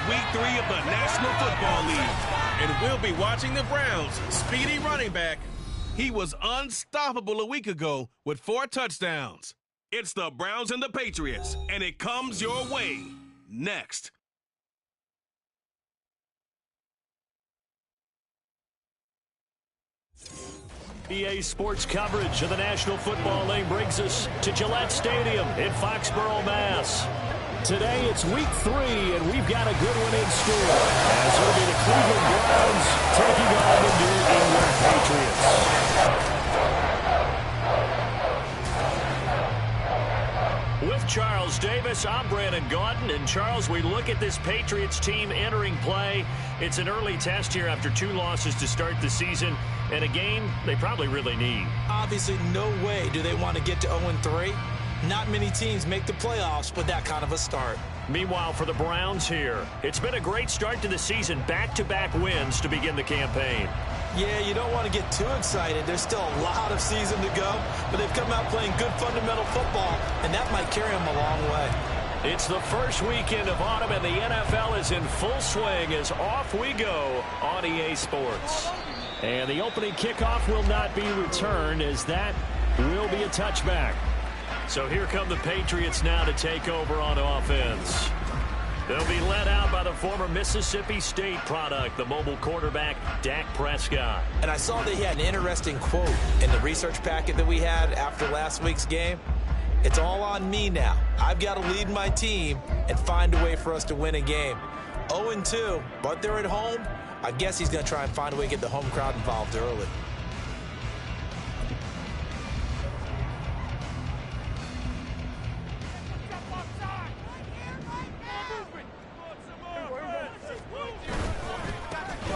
Week 3 of the National Football League. And we'll be watching the Browns' speedy running back. He was unstoppable a week ago with 4 touchdowns. It's the Browns and the Patriots, and it comes your way next. EA Sports coverage of the National Football League brings us to Gillette Stadium in Foxborough, Mass. Today it's Week 3, and we've got a good one in store, as it'll be the Cleveland Browns taking on the New England Patriots. With Charles Davis, I'm Brandon Gaudin. And Charles, we look at this Patriots team entering play. It's an early test here after 2 losses to start the season, and a game they probably really need. Obviously, no way do they want to get to 0-3. Not many teams make the playoffs with that kind of a start. Meanwhile, for the Browns here, it's been a great start to the season. Back-to-back wins to begin the campaign. Yeah, you don't want to get too excited. There's still a lot of season to go, but they've come out playing good fundamental football, and that might carry them a long way. It's the first weekend of autumn, and the NFL is in full swing as off we go on EA Sports. And the opening kickoff will not be returned, as that will be a touchback. So here come the Patriots now to take over on offense. They'll be led out by the former Mississippi State product, the mobile quarterback, Dak Prescott. And I saw that he had an interesting quote in the research packet that we had after last week's game. It's all on me now. I've got to lead my team and find a way for us to win a game. 0-2, but they're at home. I guess he's going to try and find a way to get the home crowd involved early.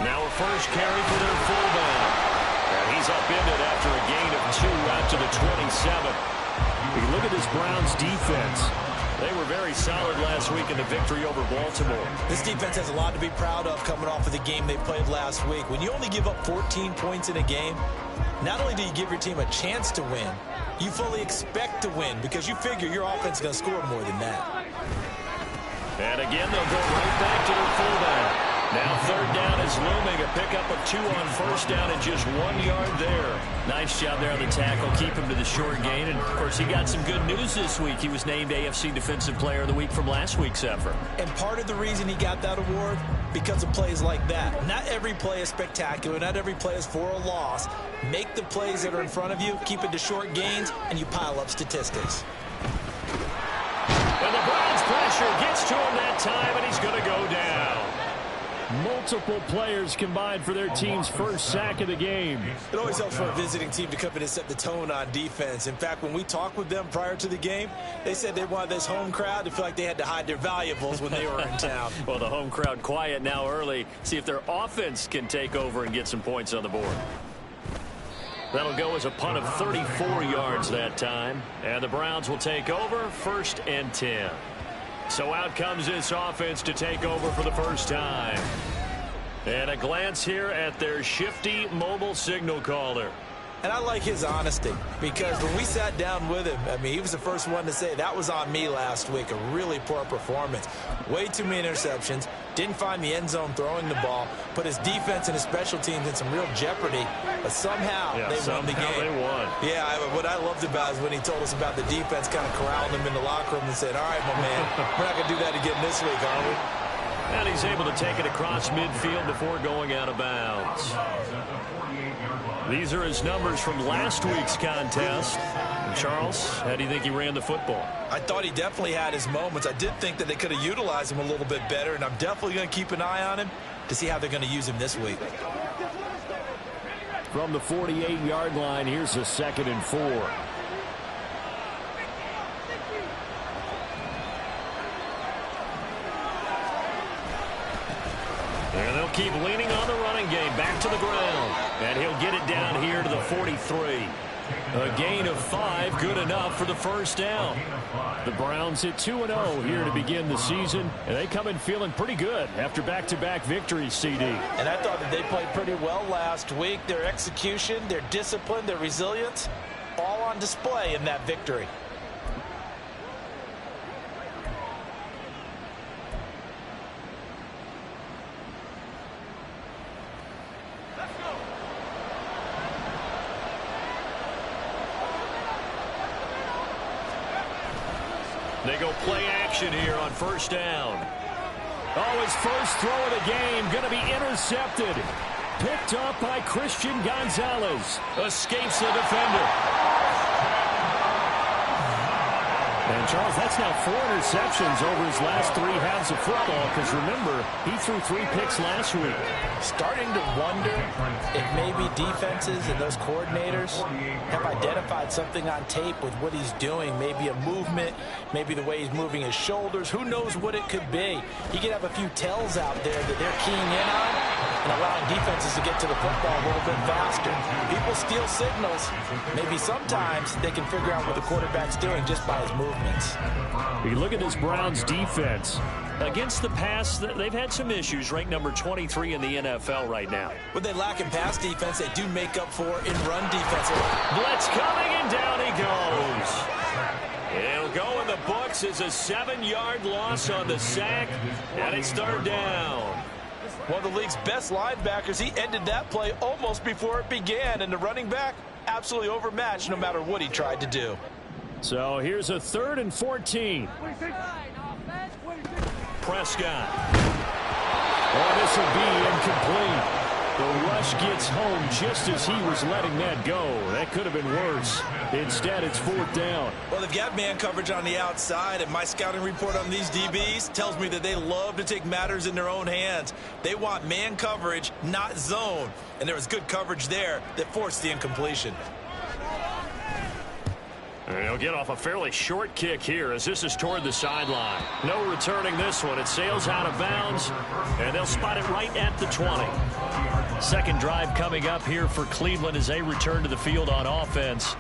Now a first carry for their fullback. And he's upended after a gain of 2 out to the 27. If you look at this Browns defense, they were very solid last week in the victory over Baltimore. This defense has a lot to be proud of coming off of the game they played last week. When you only give up 14 points in a game, not only do you give your team a chance to win, you fully expect to win because you figure your offense is going to score more than that. And again, they'll go right back to their fullback. Now 3rd down is looming. A pickup of 2 on 1st down and just 1 yard there. Nice job there on the tackle. Keep him to the short gain. And, of course, he got some good news this week. He was named AFC Defensive Player of the Week from last week's effort. And part of the reason he got that award, because of plays like that. Not every play is spectacular. Not every play is for a loss. Make the plays that are in front of you, keep it to short gains, and you pile up statistics. And the Browns pressure gets to him that time, and he's going to go down. Multiple players combined for their team's first sack of the game. It always helps for a visiting team to come in and set the tone on defense. In fact, when we talked with them prior to the game, they said they wanted this home crowd to feel like they had to hide their valuables when they were in town. Well, the home crowd quiet now early. See if their offense can take over and get some points on the board. That'll go as a punt of 34 yards that time. And the Browns will take over 1st and 10. So out comes this offense to take over for the first time. And a glance here at their shifty mobile signal caller. And I like his honesty because when we sat down with him, I mean, he was the first one to say that was on me last week, a really poor performance. Way too many interceptions, didn't find the end zone throwing the ball, put his defense and his special teams in some real jeopardy, but somehow they won the game. They won. Yeah, what I loved about is when he told us about the defense kind of corralling him in the locker room and said, all right, my man, we're not going to do that again this week, are we? And he's able to take it across midfield before going out of bounds. These are his numbers from last week's contest. And Charles, how do you think he ran the football? I thought he definitely had his moments. I did think that they could have utilized him a little bit better, and I'm definitely going to keep an eye on him to see how they're going to use him this week. From the 48-yard line, here's a 2nd and 4. And they'll keep leaning on the running game. Back to the ground. And he'll get it down here to the 43. A gain of 5, good enough for the first down. The Browns hit 2-0 here to begin the season, and they come in feeling pretty good after back-to-back victories, CD. And I thought that they played pretty well last week. Their execution, their discipline, their resilience, all on display in that victory. They go play action here on first down. Oh, his first throw of the game going to be intercepted. Picked up by Christian Gonzalez. Escapes the defender. And, Charles, that's now 4 interceptions over his last 3 halves of football, because, remember, he threw 3 picks last week. Starting to wonder if maybe defenses and those coordinators have identified something on tape with what he's doing. Maybe a movement, maybe the way he's moving his shoulders. Who knows what it could be? He could have a few tells out there that they're keying in on and allowing defenses to get to the football a little bit faster. People steal signals. Maybe sometimes they can figure out what the quarterback's doing just by his movements. You look at this Browns defense. Against the pass, they've had some issues, ranked number 23 in the NFL right now. What they lack in pass defense, they do make up for in run defense. Blitz coming, and down he goes. It'll go in the books as a 7-yard loss on the sack, and it's 3rd down. One of the league's best linebackers, he ended that play almost before it began, and the running back absolutely overmatched no matter what he tried to do. So here's a 3rd and 14. Prescott. Oh, this will be incomplete. The rush gets home just as he was letting that go. That could have been worse. Instead, it's 4th down. Well, they've got man coverage on the outside, and my scouting report on these DBs tells me that they love to take matters in their own hands. They want man coverage, not zone. And there was good coverage there that forced the incompletion. And he'll get off a fairly short kick here as this is toward the sideline. No returning this one. It sails out of bounds, and they'll spot it right at the 20. Second drive coming up here for Cleveland as they return to the field on offense.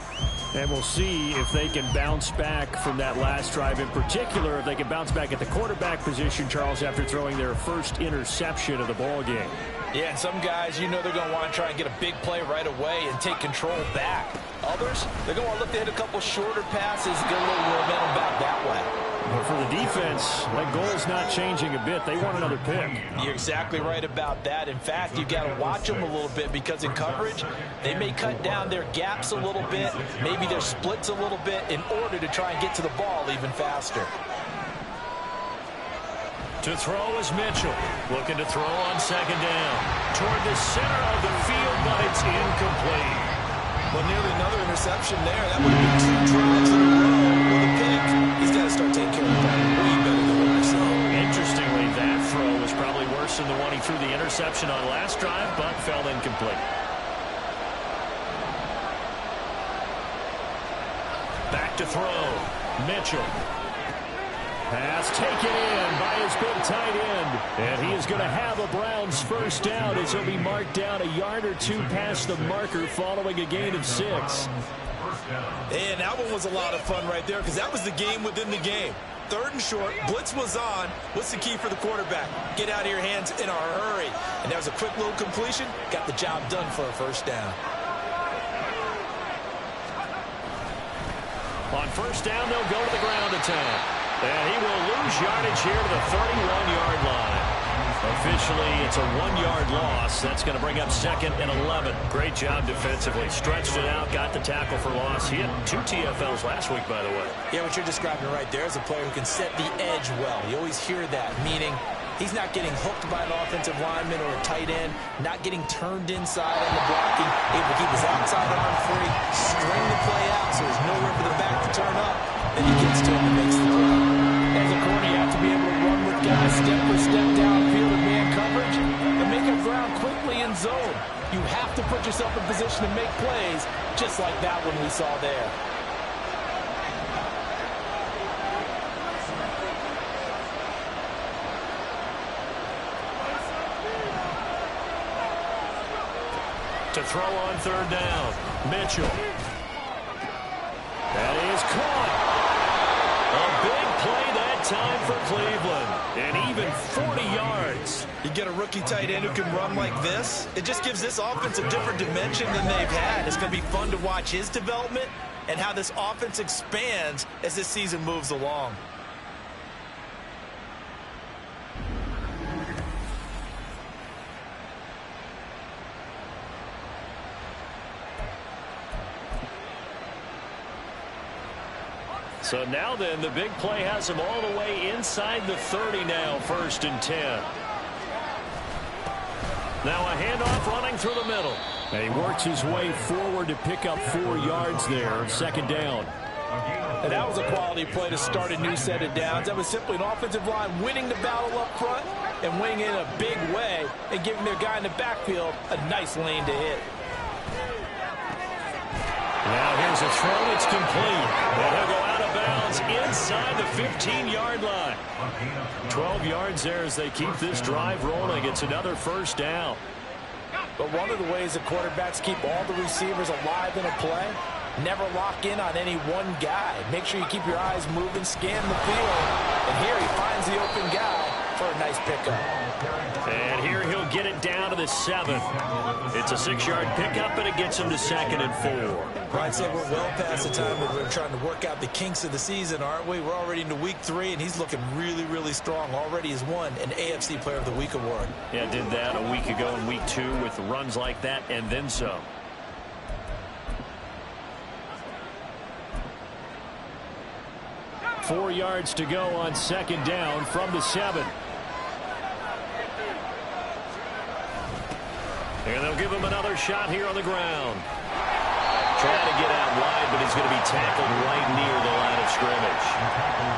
And we'll see if they can bounce back from that last drive. In particular, if they can bounce back at the quarterback position, Charles, after throwing their first interception of the ball game. Yeah, and some guys, you know they're going to want to try and get a big play right away and take control back. Others, they're going to look to hit a couple shorter passes, get a little momentum back that way. But for the defense, that goal's not changing a bit. They want another pick. You're exactly right about that. In fact, you've got to watch them a little bit because in coverage, they may cut down their gaps a little bit, maybe their splits a little bit in order to try and get to the ball even faster. To throw is Mitchell. Looking to throw on 2nd down. Toward the center of the field, but it's incomplete. Well, nearly another interception there. That would have been 2 drives in a row with a pick. He's got to start taking care of that way better than what we're seeing. Interestingly, that throw was probably worse than the one he threw the interception on last drive, but fell incomplete. Back to throw. Mitchell. Pass taken in by his big tight end. And he is going to have a Browns first down as he'll be marked down a yard or 2 past the marker following a gain of 6. And that one was a lot of fun right there because that was the game within the game. 3rd and short, blitz was on. What's the key for the quarterback? Get out of your hands in a hurry. And that was a quick little completion. Got the job done for a first down. On first down, they'll go to the ground attack. And he will lose yardage here to the 31-yard line. Officially, it's a 1-yard loss. That's going to bring up 2nd and 11. Great job defensively. Stretched it out, got the tackle for loss. He had 2 TFLs last week, by the way. Yeah, what you're describing right there is a player who can set the edge well. You always hear that, meaning he's not getting hooked by an offensive lineman or a tight end, not getting turned inside on the blocking, able to keep his outside arm free, string the play out so there's nowhere for the back to turn up, then he gets to him and makes the play. As a corner, you have to be able to run with guys step for step downfield in man coverage and make up ground quickly in zone. You have to put yourself in position to make plays, just like that one we saw there. To throw on 3rd down, Mitchell. That is caught. A big play that time for Cleveland. And even 40 yards. You get a rookie tight end who can run like this. It just gives this offense a different dimension than they've had. It's going to be fun to watch his development and how this offense expands as this season moves along. So now then, the big play has him all the way inside the 30 now, 1st and 10. Now a handoff running through the middle. And he works his way forward to pick up 4 yards there, 2nd down. And that was a quality play to start a new set of downs. That was simply an offensive line winning the battle up front and winning it in a big way and giving their guy in the backfield a nice lane to hit. Now here's a throw. It's complete. And he'll go out of bounds inside the 15-yard line. 12 yards there as they keep this drive rolling. It's another 1st down. But one of the ways that quarterbacks keep all the receivers alive in a play, never lock in on any one guy. Make sure you keep your eyes moving, scan the field. And here he finds the open guy for a nice pickup. And here he'll get it down to the 7. It's a 6-yard pickup, and it gets him to 2nd and 4. I'd say we're well past the time when we're trying to work out the kinks of the season, aren't we? We're already into week 3, and he's looking really, really strong. Already has won an AFC Player of the Week award. Yeah, did that a week ago in week 2 with runs like that and then some. Four yards to go on 2nd down from the 7. And they'll give him another shot here on the ground. Trying to get out wide, but he's going to be tackled right near the line of scrimmage.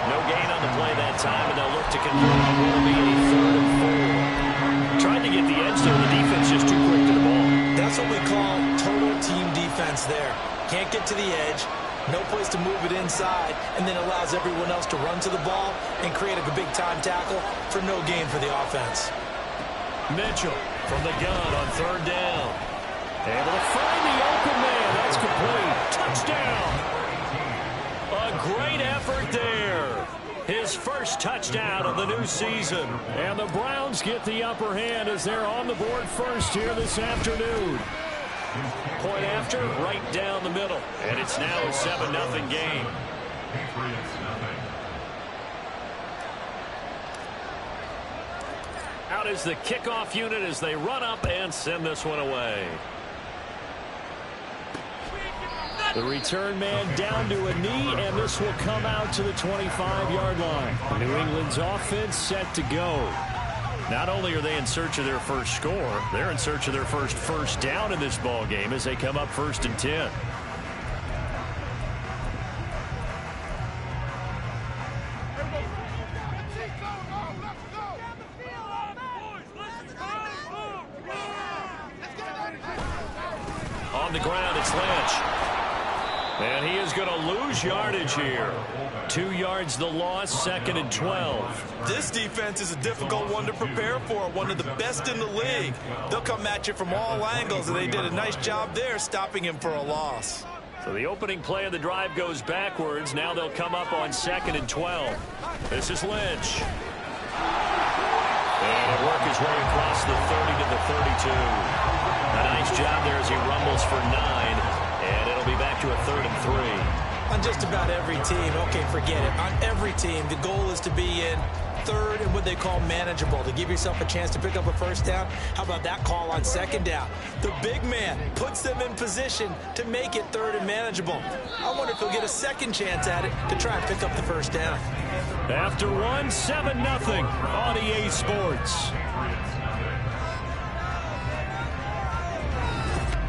No gain on the play that time, and they'll look to convert. It will be a 3rd and 4. Tried to get the edge there. The defense just too quick to the ball. That's what we call total team defense there. Can't get to the edge. No place to move it inside, and then allows everyone else to run to the ball and create a big-time tackle for no gain for the offense. Mitchell from the gun on 3rd down. Able to find the open man. That's complete. Touchdown. A great effort there. His first touchdown of the new season. And the Browns get the upper hand as they're on the board first here this afternoon. Point after, right down the middle. And it's now a 7-0 game. Out is the kickoff unit as they run up and send this one away. The return man down to a knee, and this will come out to the 25-yard line. New England's offense set to go. Not only are they in search of their first score, they're in search of their first down in this ball game as they come up 1st and 10. On the ground, it's Lynch. And he is going to lose yardage here. 2 yards the loss, 2nd and 12. This defense is a difficult one to prepare for, one of the best in the league. They'll come at you from all angles, and they did a nice job there stopping him for a loss. So the opening play of the drive goes backwards. Now they'll come up on 2nd and 12. This is Lynch. And he'll work his way across the 30 to the 32. A nice job there as he rumbles for 9. And it'll be back to a 3rd and 3. On just about every team, okay, forget it. On every team, the goal is to be in 3rd and what they call manageable, to give yourself a chance to pick up a 1st down. How about that call on 2nd down? The big man puts them in position to make it 3rd and manageable. I wonder if he'll get a 2nd chance at it to try and pick up the 1st down. After 1, 7-0 on EA Sports.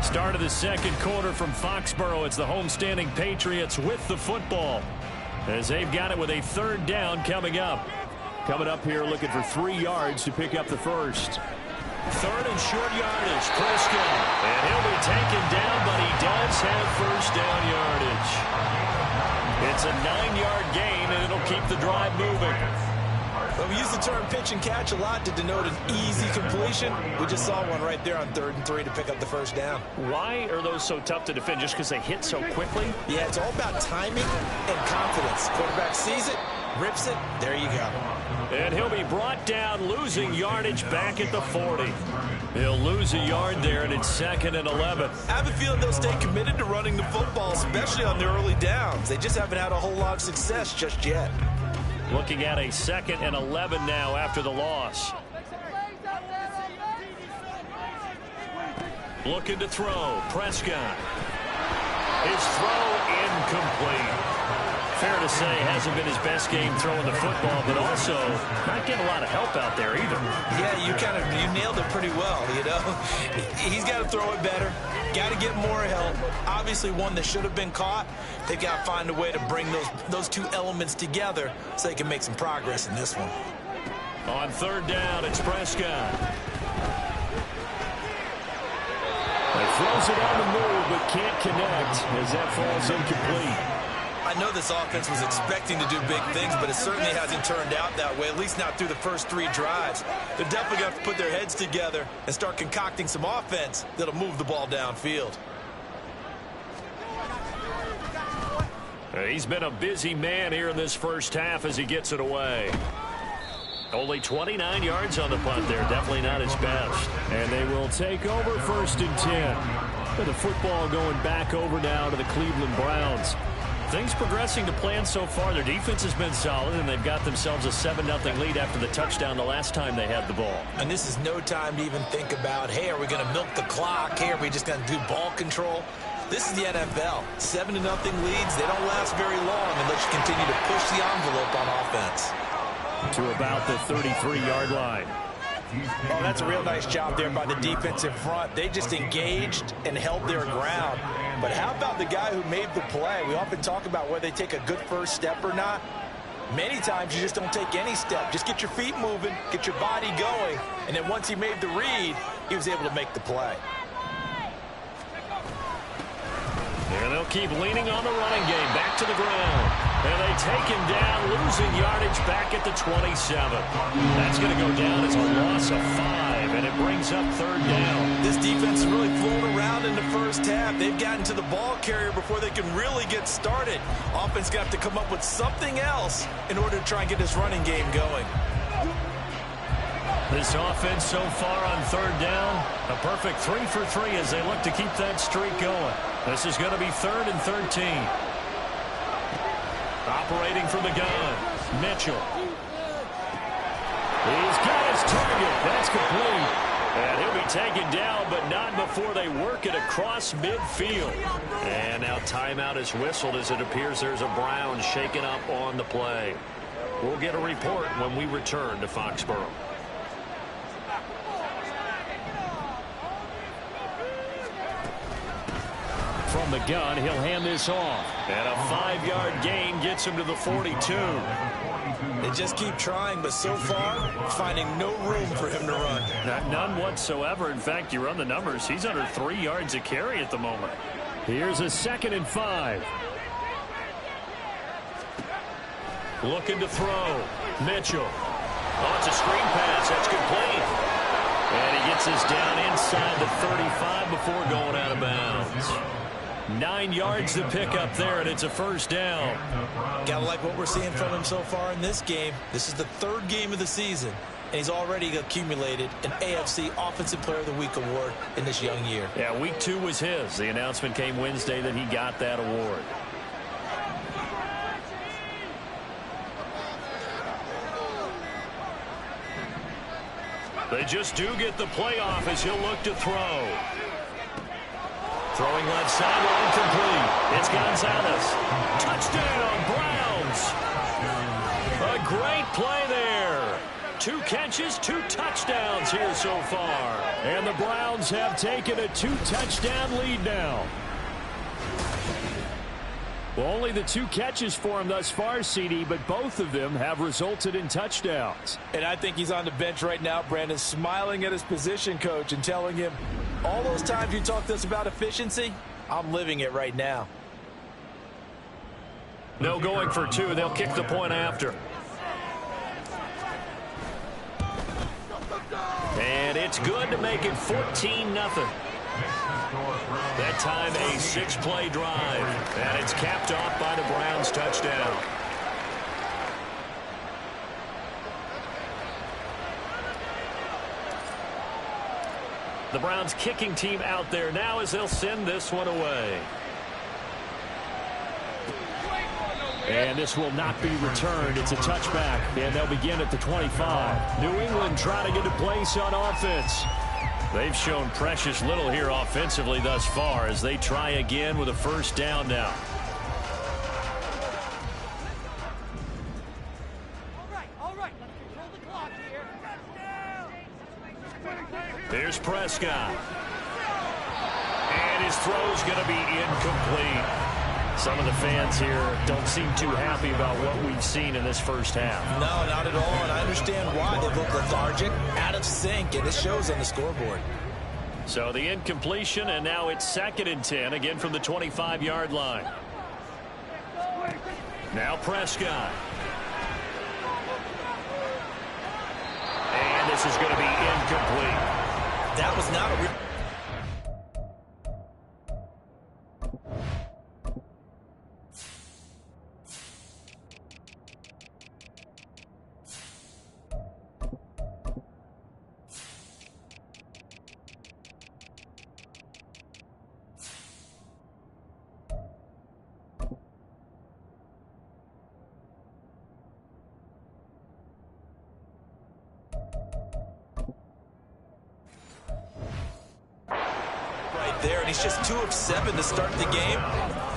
Start of the 2nd quarter from Foxborough. It's the homestanding Patriots with the football as they've got it with a 3rd down coming up. Coming up here looking for 3 yards to pick up the 1st. 3rd and short yardage. Prescott. And he'll be taken down, but he does have 1st down yardage. It's a 9-yard gain, and it'll keep the drive moving. Well, we use the term pitch and catch a lot to denote an easy completion. We just saw one right there on 3rd and 3 to pick up the 1st down. Why are those so tough to defend? Just because they hit so quickly? Yeah, it's all about timing and confidence. Quarterback sees it, rips it, there you go. And he'll be brought down, losing yardage back at the 40. He'll lose a yard there, and it's 2nd and 11. I have a feeling they'll stay committed to running the football, especially on the early downs. They just haven't had a whole lot of success just yet. Looking at a 2nd and 11 now after the loss. Looking to throw. Prescott. His throw incomplete. Fair to say, hasn't been his best game throwing the football, but also not getting a lot of help out there either. Yeah, you nailed it pretty well, you know. He's got to throw it better, got to get more help. Obviously, one that should have been caught. They've got to find a way to bring those two elements together so they can make some progress in this one. On third down, it's Prescott. He throws it on the move, but can't connect as that falls incomplete. I know this offense was expecting to do big things, but it certainly hasn't turned out that way, at least not through the first 3 drives. They're definitely going to have to put their heads together and start concocting some offense that'll move the ball downfield. He's been a busy man here in this first half as he gets it away. Only 29 yards on the punt there. Definitely not his best. And they will take over 1st and 10. With the football going back over now to the Cleveland Browns. Things progressing to plan so far. Their defense has been solid, and they've got themselves a 7-0 lead after the touchdown the last time they had the ball. And this is no time to even think about, hey, are we going to milk the clock? Hey, are we just going to do ball control? This is the NFL. 7-0 leads. They don't last very long unless you continue to push the envelope on offense. To about the 33-yard line. Oh, that's a real nice job there by the defensive front. They just engaged and held their ground. But how about the guy who made the play? We often talk about whether they take a good first step or not. Many times you just don't take any step. Just get your feet moving, get your body going, and then once he made the read, he was able to make the play. And they'll keep leaning on the running game. Back to the ground. And they take him down, losing yardage back at the 27. That's going to go down as a loss of 5, and it brings up 3rd down. This defense is really flown around in the first half. They've gotten to the ball carrier before they can really get started. Offense going to have to come up with something else in order to try and get this running game going. This offense so far on 3rd down, a perfect 3 for 3 as they look to keep that streak going. This is going to be 3rd and 13. Operating from the gun, Mitchell. He's got his target. That's complete. And he'll be taken down, but not before they work it across midfield. And now timeout is whistled as it appears there's a Brown shaken up on the play. We'll get a report when we return to Foxborough. From the gun, he'll hand this off. And a 5-yard gain gets him to the 42. They just keep trying, but so far, finding no room for him to run. None whatsoever. In fact, you run the numbers. He's under 3 yards a carry at the moment. Here's a 2nd and 5. Looking to throw. Mitchell. Oh, it's a screen pass. That's complete. And he gets this down inside the 35 before going out of bounds. 9 yards to pick up there, and it's a 1st down. Gotta like what we're seeing from him so far in this game. This is the 3rd game of the season, and he's already accumulated an AFC Offensive Player of the Week award in this young year. Yeah, week 2 was his. The announcement came Wednesday that he got that award. They just do get the play off as he'll look to throw. Throwing left sideline complete. It's Gonzalez. Touchdown, Browns. A great play there. 2 catches, 2 touchdowns here so far. And the Browns have taken a 2-touchdown lead now. Well, only the 2 catches for him thus far, CD, but both of them have resulted in touchdowns. And I think he's on the bench right now, Brandon, smiling at his position coach and telling him, all those times you talked to us about efficiency, I'm living it right now. No going for 2. They'll kick the point after. And it's good to make it 14-0. That time a 6-play drive. And it's capped off by the Browns' touchdown. The Browns kicking team out there now as they'll send this one away. And this will not be returned. It's a touchback, and they'll begin at the 25. New England trying to get a place on offense. They've shown precious little here offensively thus far as they try again with a 1st down now. Here's Prescott. And his throw's going to be incomplete. Some of the fans here don't seem too happy about what we've seen in this first half. No, not at all, and I understand why. They look lethargic, out of sync, and it shows on the scoreboard. So the incompletion, and now it's 2nd and 10, again from the 25-yard line. Now Prescott. And this is going to be incomplete. That was not a real... there, and he's just 2 of 7 to start the game.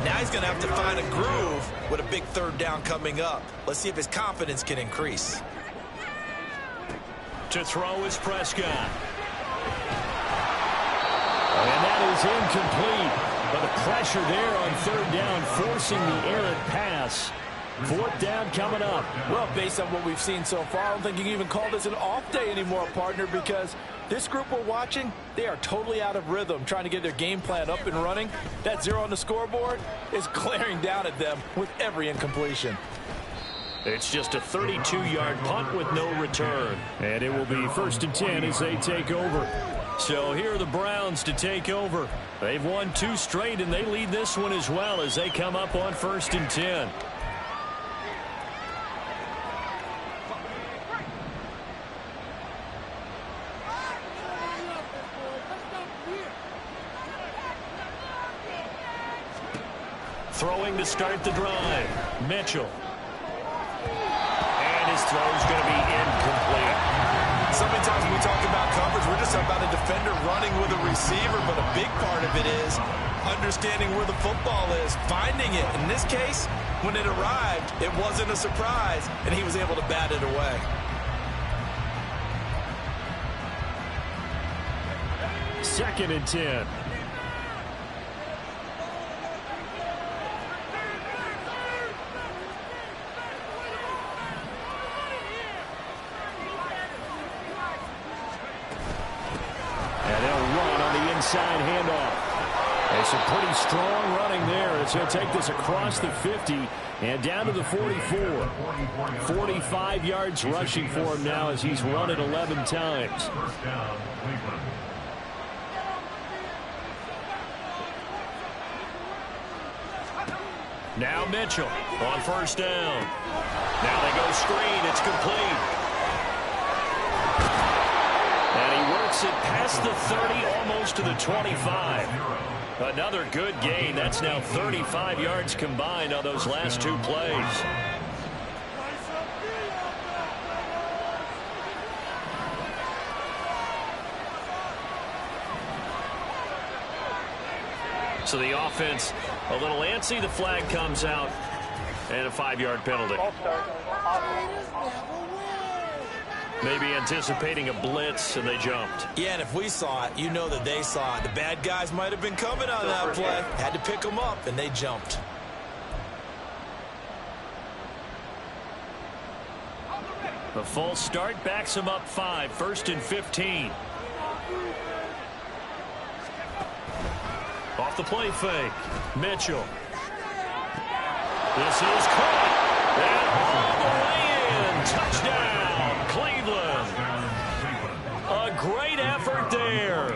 Now he's going to have to find a groove with a big 3rd down coming up. Let's see if his confidence can increase. To throw is Prescott. And that is incomplete. But the pressure there on 3rd down, forcing the errant pass. 4th down coming up. Well, based on what we've seen so far, I don't think you can even call this an off day anymore, partner, because this group we're watching, they are totally out of rhythm, trying to get their game plan up and running. That 0 on the scoreboard is glaring down at them with every incompletion. It's just a 32-yard punt with no return. And it will be 1st and 10 as they take over. So here are the Browns to take over. They've won 2 straight, and they lead this one as well as they come up on 1st and 10. Throwing to start the drive. Mitchell. And his throw's going to be incomplete. So many times when we talk about coverage, we're just about a defender running with a receiver, but a big part of it is understanding where the football is, finding it. In this case, when it arrived, it wasn't a surprise, and he was able to bat it away. Second and 10. Inside handoff. It's a pretty strong running there. It's going to take this across the 50 and down to the 44. 45 yards rushing for him now as he's run it 11 times. Now Mitchell on 1st down. Now they go screen. It's complete. And he works it past the 30, almost to the 25. Another good gain. That's now 35 yards combined on those last 2 plays. So the offense a little antsy. The flag comes out and a 5-yard penalty. Maybe anticipating a blitz, and they jumped. Yeah, and if we saw it, you know that they saw it. The bad guys might have been coming on that play. Had to pick them up, and they jumped. The false start backs him up 5. 1st and 15. Off the play fake. Mitchell. This is caught. And all the way in. Touchdown, Cleveland. A great effort there.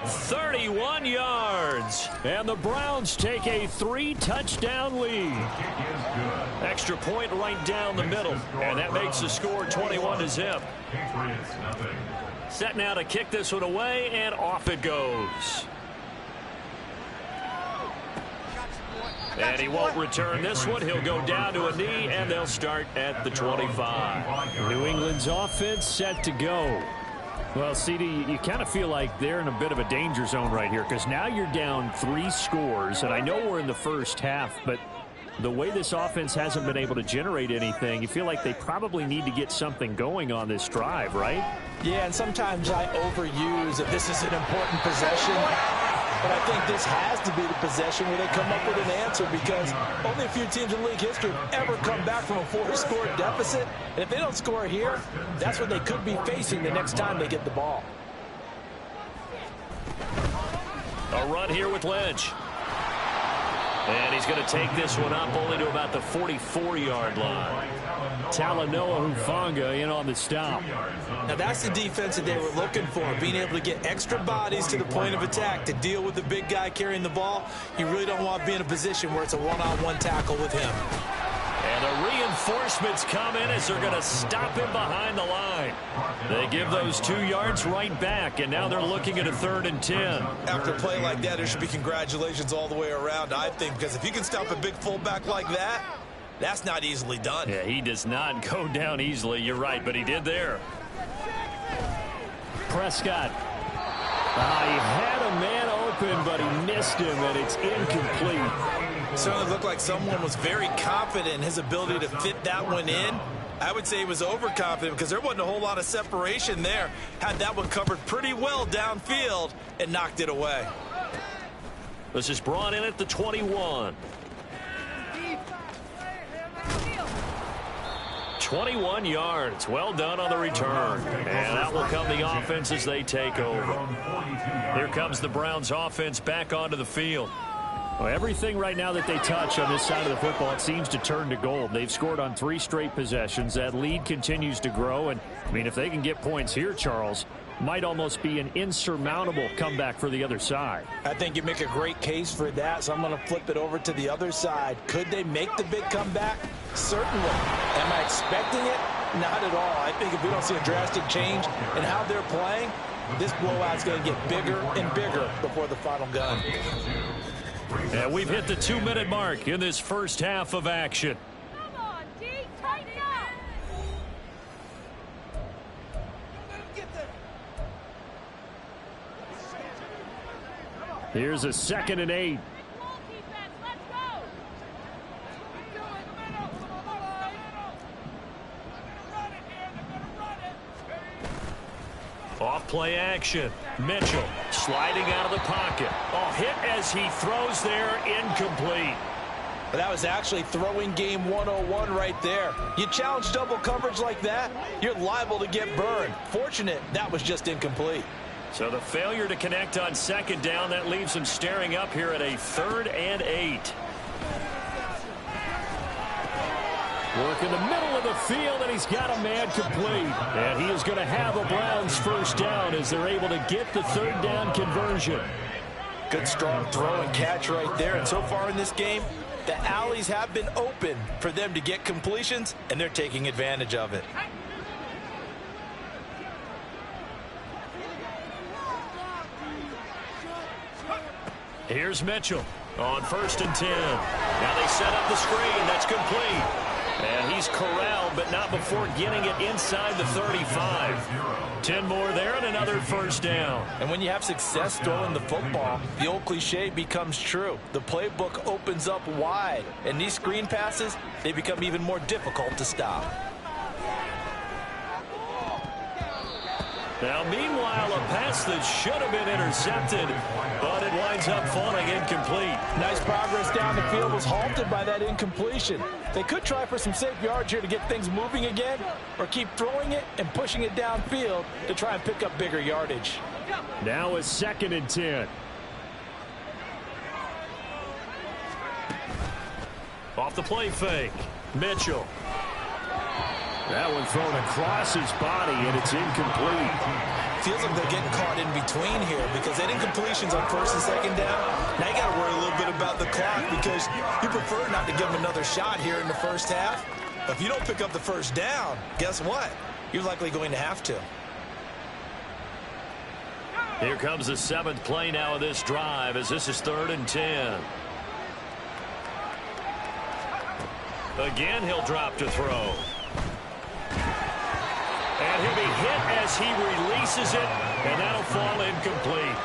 31 yards. And the Browns take a 3-touchdown lead. Extra point right down the middle. And that makes the score 21-0. Set now to kick this one away, and off it goes. And he won't return this one. He'll go down to a knee, and they'll start at the 25. New England's offense set to go. Well, CD, you kind of feel like they're in a bit of a danger zone right here, because now you're down 3 scores, and I know we're in the first half, but the way this offense hasn't been able to generate anything, you feel like they probably need to get something going on this drive, right? Yeah, and sometimes I overuse if this is an important possession. But I think this has to be the possession where they come up with an answer, because only a few teams in league history have ever come back from a 4-score deficit. And if they don't score here, that's what they could be facing the next time they get the ball. A run here with Lynch. And he's going to take this one up only to about the 44-yard line. Talanoa Hufanga in on the stop. Now that's the defense that they were looking for, being able to get extra bodies to the point of attack to deal with the big guy carrying the ball. You really don't want to be in a position where it's a one-on-one tackle with him. And the reinforcements come in as they're going to stop him behind the line. They give those 2 yards right back, and now they're looking at a 3rd and 10. After a play like that, there should be congratulations all the way around, I think, because if you can stop a big fullback like that, that's not easily done. Yeah, he does not go down easily. You're right, but he did there. Prescott. He had a man open, but he missed him, and it's incomplete. Certainly looked like someone was very confident in his ability to fit that one in. I would say he was overconfident because there wasn't a whole lot of separation there. Had that one covered pretty well downfield and knocked it away. This is brought in at the 21. 21 yards. Well done on the return. And out will come the offense as they take over. Here comes the Browns offense back onto the field. Well, everything right now that they touch on this side of the football, it seems to turn to gold. They've scored on 3 straight possessions. That lead continues to grow. And, I mean, if they can get points here, Charles, might almost be an insurmountable comeback for the other side. I think you make a great case for that, so I'm going to flip it over to the other side. Could they make the big comeback? Certainly. Am I expecting it? Not at all. I think if we don't see a drastic change in how they're playing, this blowout's going to get bigger and bigger before the final gun. And we've hit the 2-minute mark in this first half of action. Come on, D, tighten up. Here's a 2nd and 8. Off play action. Mitchell sliding out of the pocket. Oh, hit as he throws there, incomplete. But that was actually throwing game 101 right there. You challenge double coverage like that, you're liable to get burned. Fortunate that was just incomplete. So the failure to connect on 2nd down, that leaves him staring up here at a 3rd and 8. Work in the middle of the field, and he's got a man complete. And he is going to have a Browns first down as they're able to get the 3rd down conversion. Good strong throw and catch right there. And so far in this game, the alleys have been open for them to get completions, and they're taking advantage of it. Here's Mitchell on 1st and 10. Now they set up the screen. That's complete. And he's corralled, but not before getting it inside the 35. 10 more there and another first down. And when you have success throwing the football, the old cliche becomes true. The playbook opens up wide. And these screen passes, they become even more difficult to stop. Now, meanwhile, a pass that should have been intercepted, but it winds up falling incomplete. Nice progress down the field was halted by that incompletion. They could try for some safe yards here to get things moving again, or keep throwing it and pushing it downfield to try and pick up bigger yardage. Now a 2nd and 10. Off the play fake. Mitchell. That one thrown across his body, and it's incomplete. Feels like they're getting caught in between here because that incompletion's on 1st and 2nd down. Now you got to worry a little bit about the clock because you prefer not to give them another shot here in the first half. But if you don't pick up the first down, guess what? You're likely going to have to. Here comes the 7th play now of this drive as this is 3rd and 10. Again, he'll drop to throw. And he'll be hit as he releases it, and that'll fall incomplete.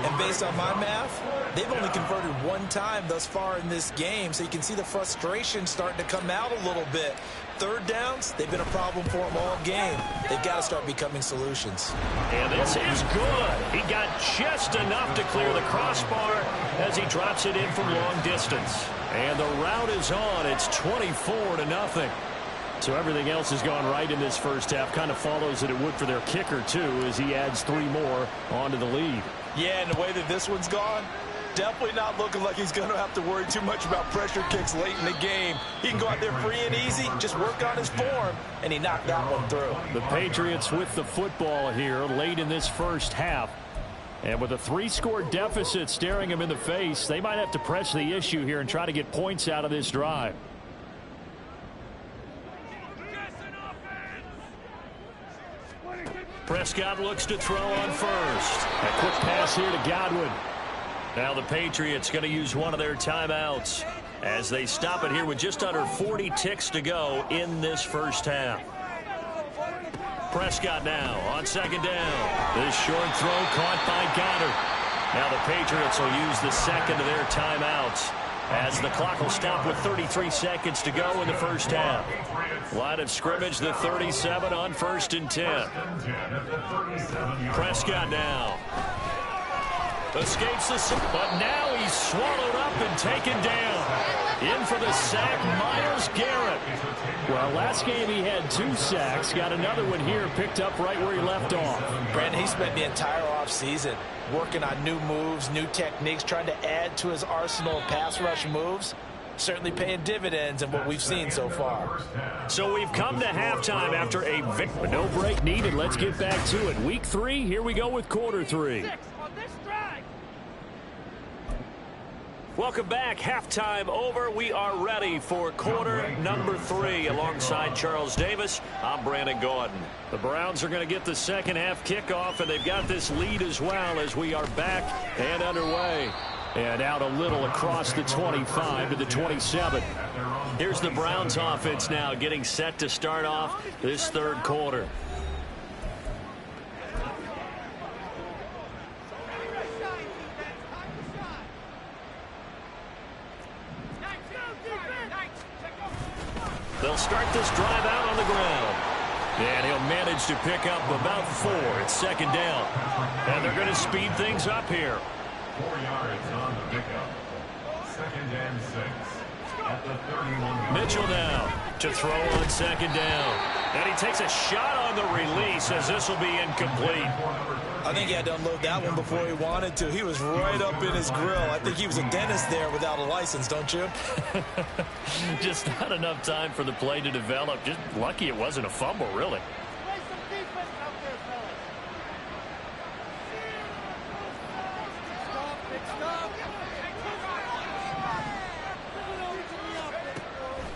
And based on my math, they've only converted one time thus far in this game, so you can see the frustration starting to come out a little bit. Third downs, they've been a problem for them all game. They've got to start becoming solutions. And this is good. He got just enough to clear the crossbar as he drops it in from long distance. And the route is on. It's 24-0. So everything else has gone right in this first half. Kind of follows that it would for their kicker, too, as he adds 3 more onto the lead. Yeah, and the way that this one's gone, definitely not looking like he's going to have to worry too much about pressure kicks late in the game. He can go out there free and easy, just work on his form, and he knocked that one through. The Patriots with the football here late in this first half. And with a 3-score deficit staring him in the face, they might have to press the issue here and try to get points out of this drive. Prescott looks to throw on first. A quick pass here to Godwin. Now the Patriots going to use one of their timeouts as they stop it here with just under 40 ticks to go in this first half. Prescott now on second down. This short throw caught by Goddard. Now the Patriots will use the second of their timeouts as the clock will stop with 33 seconds to go in the first half. Line of scrimmage, the 37 on 1st and 10. Prescott now. Escapes the sack, but now he's swallowed up and taken down. In for the sack, Myles Garrett. Well, last game he had 2 sacks. Got another one here, picked up right where he left off. Brandon, he spent the entire offseason working on new moves, new techniques, trying to add to his arsenal of pass rush moves. Certainly paying dividends in what we've seen so far. So we've come to halftime after a no break needed. Let's get back to it. Week 3, here we go with quarter 3. Welcome back. Halftime over. We are ready for quarter number 3. Alongside Charles Davis, I'm Brandon Gordon. The Browns are going to get the second half kickoff, and they've got this lead as well as we are back and underway. And out a little across the 25 to the 27. Here's the Browns offense now getting set to start off this third quarter. They'll start this drive out on the ground. And he'll manage to pick up about 4 at second down. And they're going to speed things up here. 4 yards on the pickup. 2nd and 6 at the 31. Mitchell now to throw on second down. And he takes a shot on the release as this will be incomplete. I think he had to unload that one before he wanted to. He was right up in his grill. I think he was a dentist there without a license, don't you? Just not enough time for the play to develop. Just lucky it wasn't a fumble, really.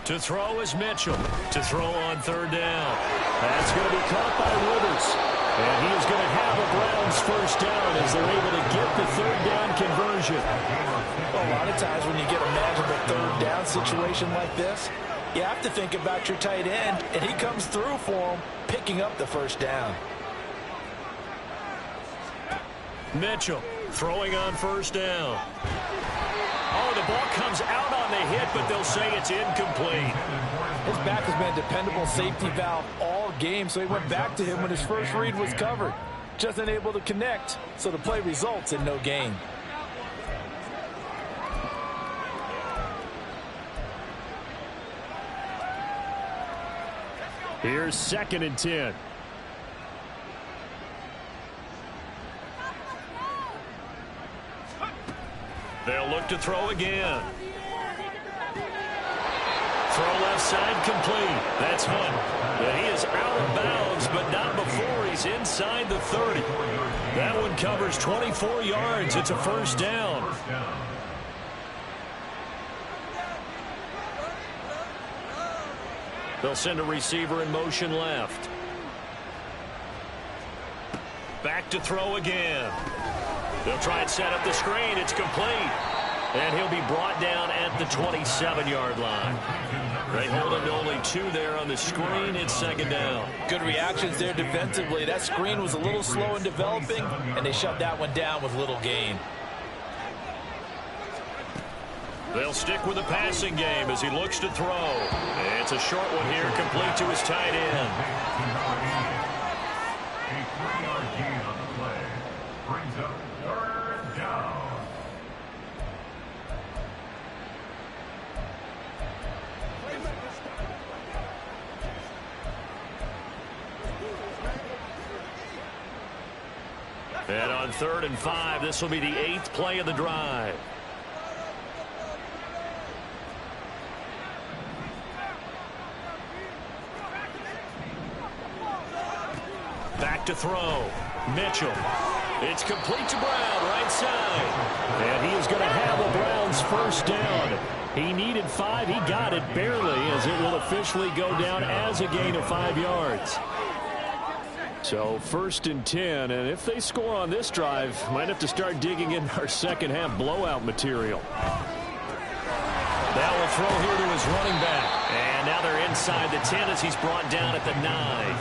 To throw is Mitchell. To throw on third down. That's going to be caught by Rivers. And he is going to have a Browns first down as they're able to get the third down conversion. Well, a lot of times when you get a magical third down situation like this, you have to think about your tight end, and he comes through for him, picking up the first down. Mitchell throwing on first down. Oh, the ball comes out on the hit, but they'll say it's incomplete. His back has been a dependable safety valve all game, so he went back to him when his first read was covered. Just unable to connect, so the play results in no gain. Here's 2nd and 10. They'll look to throw again. Throw left side complete. That's Hunt. And he is out of bounds, but not before he's inside the 30. That one covers 24 yards. It's a first down. They'll send a receiver in motion left. Back to throw again. They'll try and set up the screen. It's complete. And he'll be brought down at the 27-yard line. They hold him to only 2 there on the screen. It's second down. Good reactions there defensively. That screen was a little slow in developing, and they shut that one down with little gain. They'll stick with the passing game as he looks to throw. It's a short one here, complete to his tight end. A 3-yard gain on the play brings up 3rd down. And on 3rd and 5, this will be the 8th play of the drive. Back to throw. Mitchell. It's complete to Brown, right side. And he is going to have the Browns first down. He needed 5. He got it barely, as it will officially go down as a gain of 5 yards. So 1st and 10, and if they score on this drive, might have to start digging in our second half blowout material. Now will throw here to his running back. And now they're inside the 10 as he's brought down at the 9.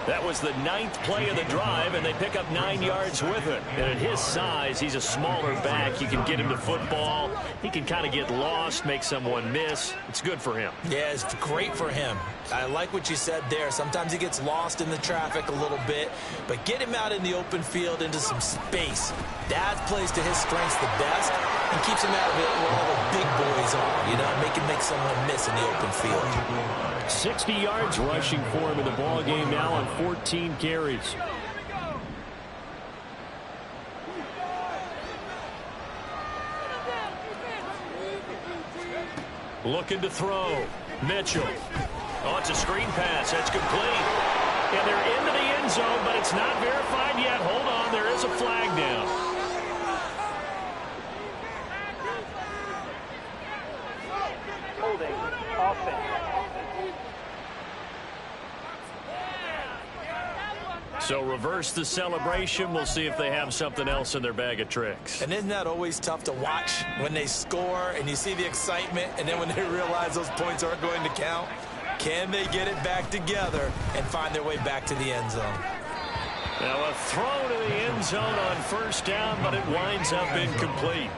That was the 9th play of the drive, and they pick up 9 yards with it. And at his size, he's a smaller back. You can get him to football. He can kind of get lost, make someone miss. It's good for him. Yeah, it's great for him. I like what you said there. Sometimes he gets lost in the traffic a little bit, but get him out in the open field into some space. That plays to his strengths the best and keeps him out of it where all the big boys are, you know, make someone miss in the open field. 60 yards rushing for him in the ball game now on 14 carries. Looking to throw. Mitchell. Oh, it's a screen pass. That's complete. And they're into the end zone, but it's not verified yet. Hold on. There is a flag down. Holding. Offense. So reverse the celebration. We'll see if they have something else in their bag of tricks. And isn't that always tough to watch when they score and you see the excitement, and then when they realize those points aren't going to count? Can they get it back together and find their way back to the end zone? Now a throw to the end zone on 1st down, but it winds up incomplete.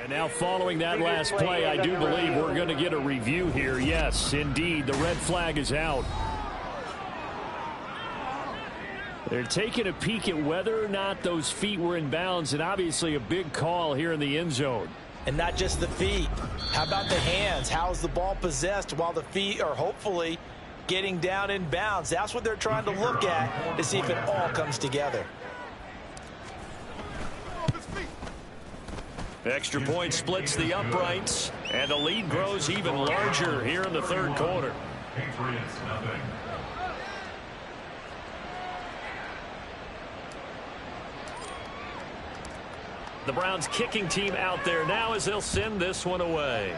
And now following that last play, I do believe we're going to get a review here. Yes, indeed, the red flag is out. They're taking a peek at whether or not those feet were in bounds, and obviously a big call here in the end zone. And not just the feet. How about the hands? How is the ball possessed while the feet are hopefully getting down in bounds? That's what they're trying to look at to see if it all comes together. Extra point splits the uprights, and the lead grows even larger here in the 3rd quarter. Patriots nothing. The Browns kicking team out there now as they'll send this one away.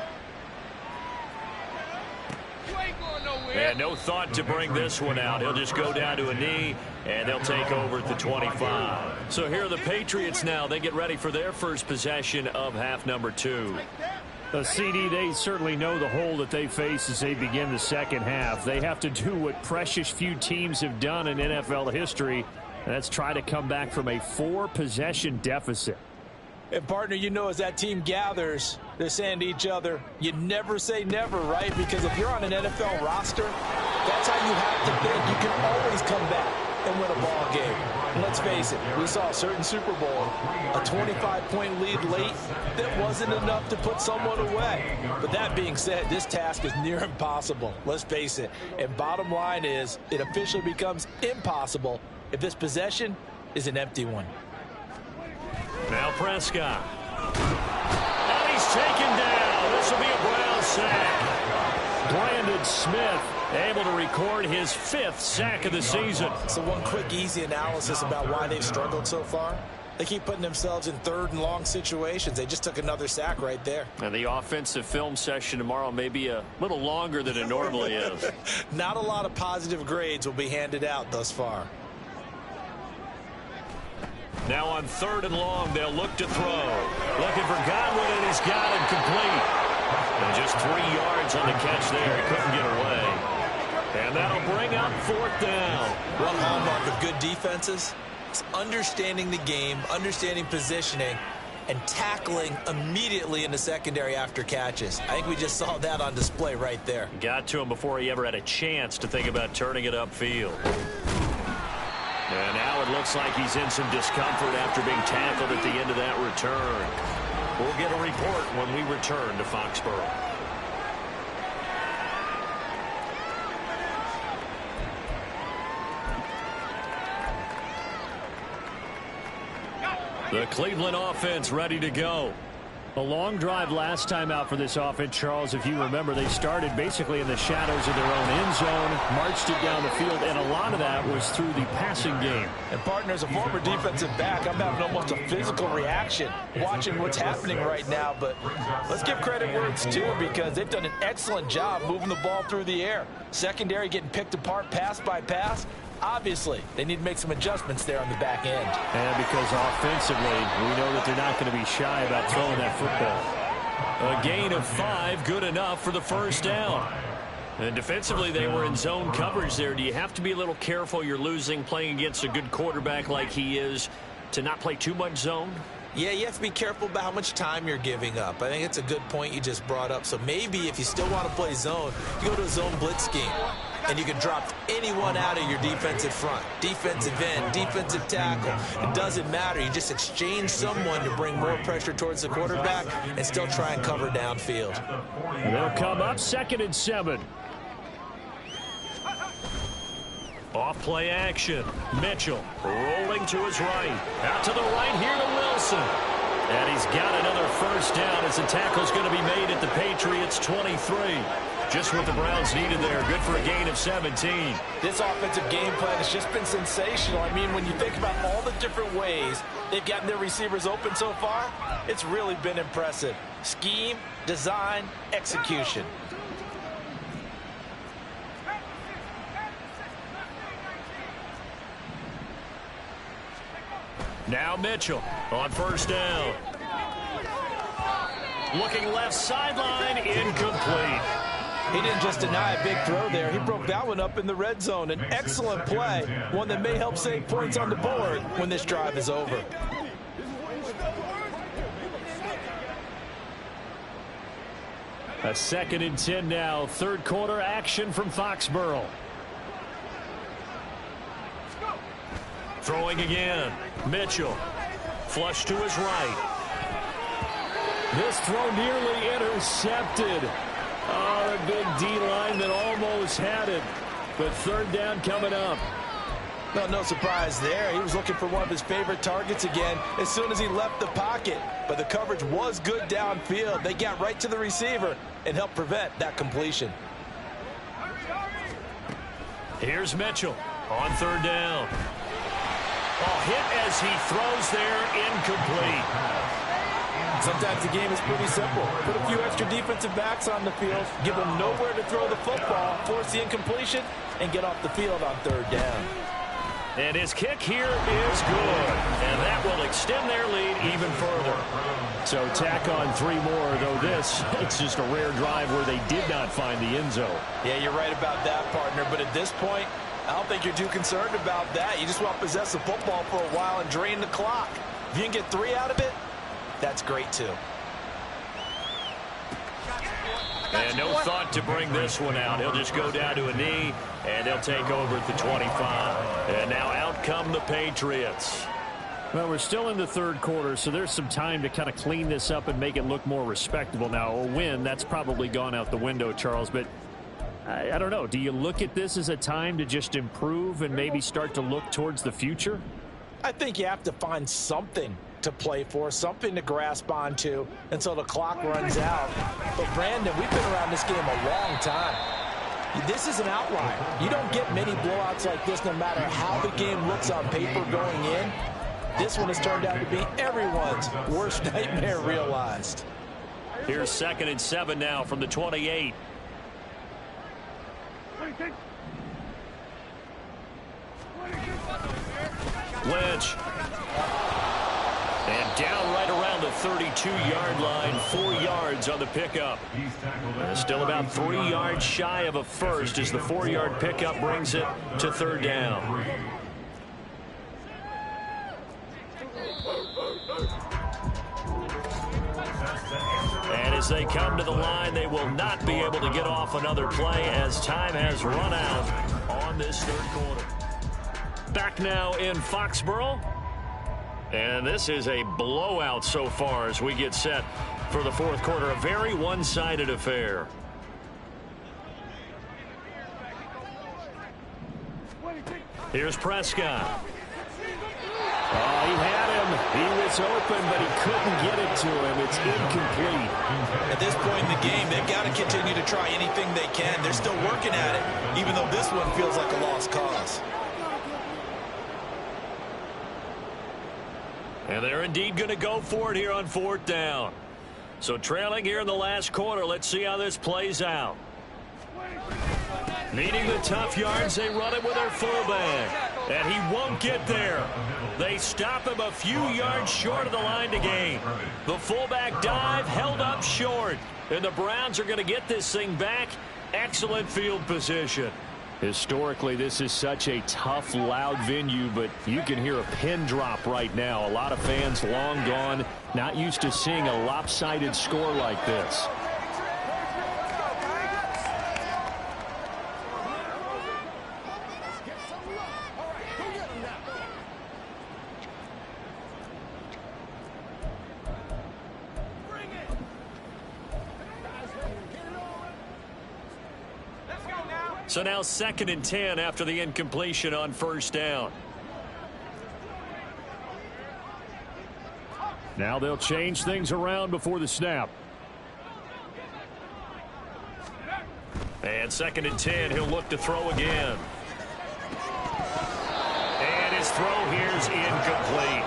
And no thought to bring this one out. He'll just go down to a knee, and they'll take over at the 25. So here are the Patriots now. They get ready for their first possession of half number 2. CD, they certainly know the hole that they face as they begin the second half. They have to do what precious few teams have done in NFL history, and that's try to come back from a 4-possession deficit. And, partner, you know, as that team gathers, they're saying to each other, you never say never, right? Because if you're on an NFL roster, that's how you have to think. You can always come back and win a ball game. And let's face it, we saw a certain Super Bowl, a 25-point lead late that wasn't enough to put someone away. But that being said, this task is near impossible. Let's face it. And bottom line is, it officially becomes impossible if this possession is an empty one. Now Prescott. And he's taken down. This will be a Brown sack. Brandon Smith able to record his 5th sack of the season. So one quick, easy analysis about why they've struggled so far. They keep putting themselves in 3rd and long situations. They just took another sack right there. And the offensive film session tomorrow may be a little longer than it normally is. Not a lot of positive grades will be handed out thus far. Now on 3rd and long, they'll look to throw. Looking for Godwin, and he's got him complete. And just 3 yards on the catch there. He couldn't get away. And that'll bring up 4th down. One hallmark of good defenses is understanding the game, understanding positioning, and tackling immediately in the secondary after catches. I think we just saw that on display right there. Got to him before he ever had a chance to think about turning it upfield. And now it looks like he's in some discomfort after being tackled at the end of that return. We'll get a report when we return to Foxborough. The Cleveland offense ready to go. A long drive last time out for this offense, Charles. If you remember, they started basically in the shadows of their own end zone, marched it down the field, and a lot of that was through the passing game. And, partner, as a former defensive back, I'm having almost a physical reaction watching what's happening right now. But let's give credit where it's due, because they've done an excellent job moving the ball through the air. Secondary getting picked apart pass by pass. Obviously, they need to make some adjustments there on the back end. And because offensively, we know that they're not going to be shy about throwing that football. A gain of 5, good enough for the 1st down. And defensively, they were in zone coverage there. Do you have to be a little careful? You're losing, playing against a good quarterback like he is, to not play too much zone? Yeah, you have to be careful about how much time you're giving up. I think it's a good point you just brought up. So maybe if you still want to play zone, you go to a zone blitz scheme. And you can drop anyone out of your defensive front, defensive end, defensive tackle. It doesn't matter. You just exchange someone to bring more pressure towards the quarterback and still try and cover downfield. They'll come up 2nd and 7. Off play action. Mitchell rolling to his right. Out to the right here to Wilson. And he's got another 1st down as the tackle's going to be made at the Patriots 23. Just what the Browns needed there. Good for a gain of 17. This offensive game plan has just been sensational. I mean, when you think about all the different ways they've gotten their receivers open so far, it's really been impressive. Scheme, design, execution. Now Mitchell on 1st down. Looking left sideline, incomplete. He didn't just deny a big throw there. He broke that one up in the red zone. An excellent play, one that may help save points on the board when this drive is over. A 2nd and 10 now. 3rd quarter action from Foxborough. Throwing again. Mitchell. Flush to his right. This throw nearly intercepted. Oh, a big D lineman almost had it. But 3rd down coming up. No surprise there. He was looking for one of his favorite targets again as soon as he left the pocket. But the coverage was good downfield. They got right to the receiver and helped prevent that completion. Here's Mitchell on 3rd down. Oh, hit as he throws there, incomplete. Sometimes the game is pretty simple. Put a few extra defensive backs on the field, give them nowhere to throw the football, force the incompletion, and get off the field on 3rd down. And his kick here is good. And that will extend their lead even further. So tack on 3 more, though this, it's just a rare drive where they did not find the end zone. Yeah, you're right about that, partner. But at this point, I don't think you're too concerned about that. You just want to possess the football for a while and drain the clock. If you can get 3 out of it, that's great, too. And no thought to bring this one out. He'll just go down to a knee, and they'll take over at the 25. And now out come the Patriots. Well, we're still in the 3rd quarter, so there's some time to kind of clean this up and make it look more respectable. Now, a win, that's probably gone out the window, Charles, but I don't know. Do you look at this as a time to just improve and maybe start to look towards the future? I think you have to find something to play for, something to grasp onto until the clock runs out. But, Brandon, we've been around this game a long time. This is an outlier. You don't get many blowouts like this no matter how the game looks on paper going in. This one has turned out to be everyone's worst nightmare realized. Here's 2nd and 7 now from the 28. Lynch. And down right around the 32-yard line, 4 yards on the pickup. Still about 3 yards shy of a first as the 4-yard pickup brings it to 3rd down. And as they come to the line, they will not be able to get off another play as time has run out on this 3rd quarter. Back now in Foxborough. And this is a blowout so far as we get set for the 4th quarter. A very one-sided affair. Here's Prescott. Oh, he had him. He was open, but he couldn't get it to him. It's incomplete. At this point in the game, they've got to continue to try anything they can. They're still working at it, even though this one feels like a lost cause. And they're indeed going to go for it here on 4th down. So trailing here in the last quarter, let's see how this plays out. Needing the tough yards, they run it with their fullback. And he won't get there. They stop him a few yards short of the line to gain. The fullback dive held up short. And the Browns are going to get this thing back. Excellent field position. Historically, this is such a tough, loud venue, but you can hear a pin drop right now. A lot of fans long gone, not used to seeing a lopsided score like this. So now 2nd and 10 after the incompletion on 1st down. Now they'll change things around before the snap. And 2nd and 10, he'll look to throw again. And his throw here's incomplete.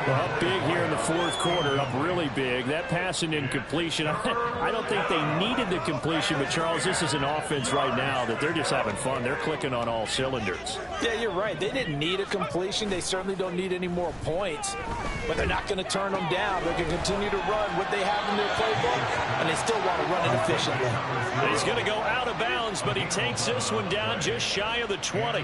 Well, up big here in the 4th quarter, up really big. That pass and incompletion, I don't think they needed the completion, but Charles, this is an offense right now that they're just having fun. They're clicking on all cylinders. Yeah, you're right. They didn't need a completion. They certainly don't need any more points, but they're not going to turn them down. They're going to continue to run what they have in their playbook, and they still want to run it efficiently. He's going to go out of bounds, but he takes this one down just shy of the 20.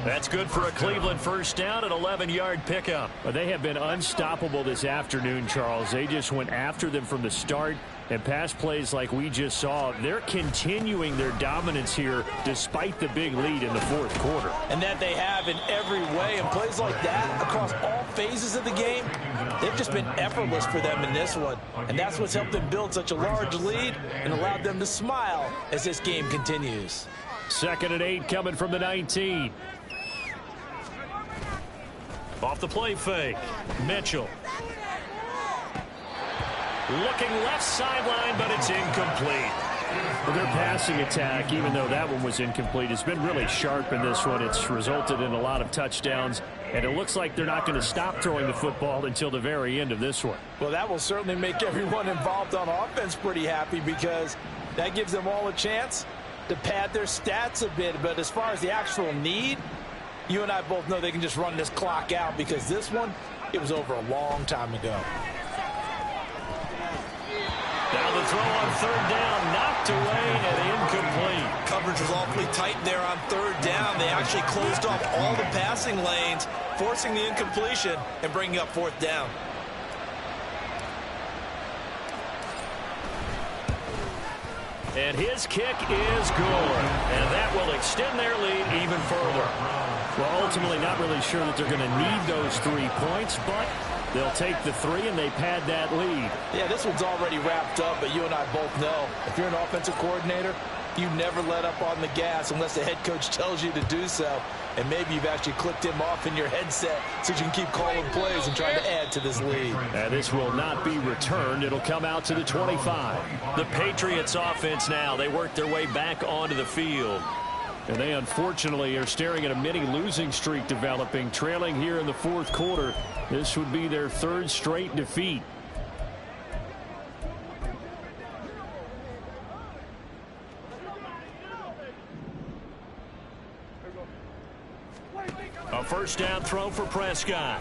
That's good for a Cleveland 1st down, an 11-yard pickup. Well, they have been unstoppable this afternoon, Charles. They just went after them from the start, and pass plays like we just saw, they're continuing their dominance here despite the big lead in the 4th quarter. And that they have in every way, and plays like that across all phases of the game, they've just been effortless for them in this one. And that's what's helped them build such a large lead and allowed them to smile as this game continues. 2nd and 8 coming from the 19. Off the play fake, Mitchell. Looking left sideline, but it's incomplete. Well, their passing attack, even though that one was incomplete, has been really sharp in this one. It's resulted in a lot of touchdowns, and it looks like they're not going to stop throwing the football until the very end of this one. Well, that will certainly make everyone involved on offense pretty happy because that gives them all a chance to pad their stats a bit. But as far as the actual need, you and I both know they can just run this clock out because this one, it was over a long time ago. Now the throw on 3rd down, knocked away and incomplete. Coverage was awfully tight there on 3rd down. They actually closed off all the passing lanes, forcing the incompletion and bringing up 4th down. And his kick is good. And that will extend their lead even further. Well, ultimately not really sure that they're going to need those 3 points, but they'll take the 3 and they pad that lead. Yeah, this one's already wrapped up, but you and I both know if you're an offensive coordinator, you never let up on the gas unless the head coach tells you to do so. And maybe you've actually clicked him off in your headset so you can keep calling plays and trying to add to this lead. And this will not be returned. It'll come out to the 25. The Patriots offense now, they work their way back onto the field. And they unfortunately are staring at a mini losing streak developing, trailing here in the 4th quarter. This would be their 3rd straight defeat. A 1st down throw for Prescott.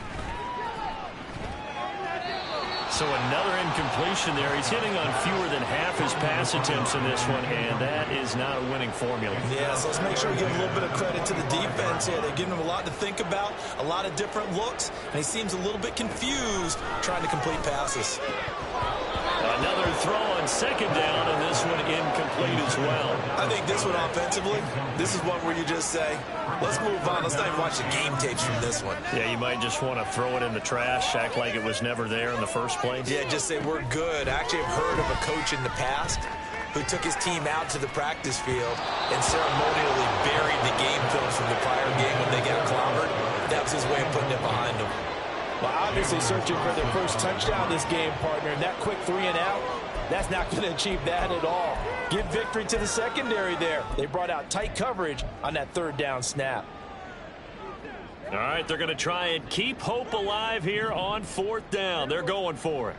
So another incompletion there. He's hitting on fewer than half his pass attempts in this one, and that is not a winning formula. Yeah, so let's make sure we give a little bit of credit to the defense here. They're giving him a lot to think about, a lot of different looks, and he seems a little bit confused trying to complete passes. Another throw on second down, and this one incomplete as well. I think this one offensively, this is one where you just say, let's move on. Let's not even watch the game tapes from this one. Yeah, you might just want to throw it in the trash, act like it was never there in the first place. Yeah, just say we're good. I actually have heard of a coach in the past who took his team out to the practice field and ceremonially buried the game films from the prior game when they got clobbered. That was his way of putting it behind them. Well, obviously searching for their first touchdown this game, partner. And that quick 3 and out, that's not going to achieve that at all. Give victory to the secondary there. They brought out tight coverage on that third down snap. All right, they're going to try and keep hope alive here on fourth down. They're going for it.